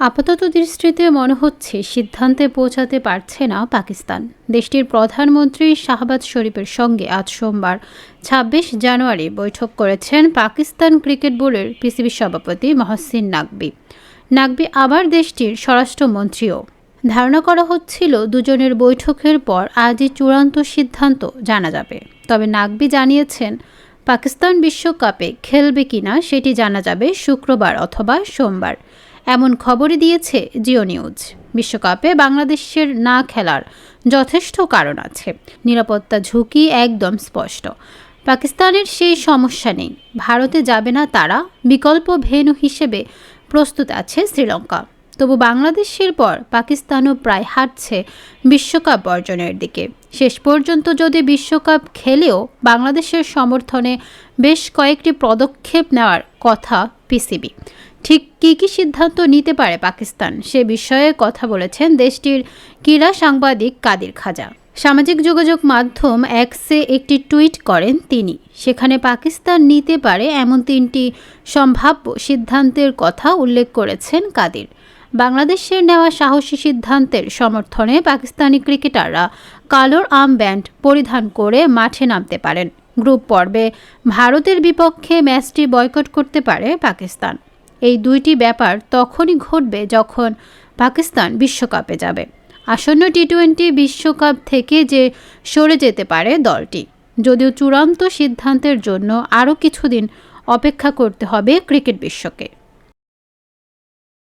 আপাতত দৃষ্টিতে মনে হচ্ছে সিদ্ধান্তে পৌঁছাতে পারছে না পাকিস্তান। দেশটির প্রধানমন্ত্রী শাহবাজ শরীফের সঙ্গে আজ সোমবার ২৬ জানুয়ারি বৈঠক করেছেন পাকিস্তান ক্রিকেট বোর্ডের পিসিবি সভাপতি মহসিন নাকভি আবার দেশটির স্বরাষ্ট্রমন্ত্রীও। ধারণা করা হচ্ছিল দুজনের বৈঠকের পর আজই চূড়ান্ত সিদ্ধান্ত জানা যাবে। তবে নাকভি জানিয়েছেন পাকিস্তান বিশ্বকাপে খেলবে কিনা সেটি জানা যাবে শুক্রবার অথবা সোমবার। এমন খবরই দিয়েছে জিও নিউজ। বিশ্বকাপে বাংলাদেশের না খেলার যথেষ্ট কারণ আছে, নিরাপত্তা ঝুঁকি একদম স্পষ্ট। পাকিস্তানের সেই সমস্যা নেই, ভারতে যাবে না তারা, বিকল্প ভেন্যু হিসেবে প্রস্তুত আছে শ্রীলঙ্কা। তবু বাংলাদেশের পর পাকিস্তানও প্রায় হাঁটছে বিশ্বকাপ বর্জনের দিকে। শেষ পর্যন্ত যদি বিশ্বকাপ খেলেও বাংলাদেশের সমর্থনে বেশ কয়েকটি পদক্ষেপ নেওয়ার কথা পিসিবি। ঠিক কী সিদ্ধান্ত নিতে পারে পাকিস্তান সে বিষয়ে কথা বলেছেন দেশটির ক্রীড়া সাংবাদিক কাদির খাজা। সামাজিক যোগাযোগ মাধ্যম এক্সে একটি টুইট করেন তিনি। সেখানে পাকিস্তান নিতে পারে এমন ৩টি সম্ভাব্য সিদ্ধান্তের কথা উল্লেখ করেছেন কাদির। বাংলাদেশের নেওয়া সাহসী সিদ্ধান্তের সমর্থনে পাকিস্তানি ক্রিকেটাররা কালোর আর্মব্যান্ড পরিধান করে মাঠে নামতে পারেন। গ্রুপ পর্বে ভারতের বিপক্ষে ম্যাচটি বয়কট করতে পারে পাকিস্তান। এই দুইটি ব্যাপার তখনই ঘটবে যখন পাকিস্তান বিশ্বকাপে যাবে। আসন্ন টি-20 বিশ্বকাপ থেকে যে সরে যেতে পারে দলটি। যদিও চূড়ান্ত সিদ্ধান্তের জন্য আরও কিছুদিন অপেক্ষা করতে হবে ক্রিকেট বিশ্বকে।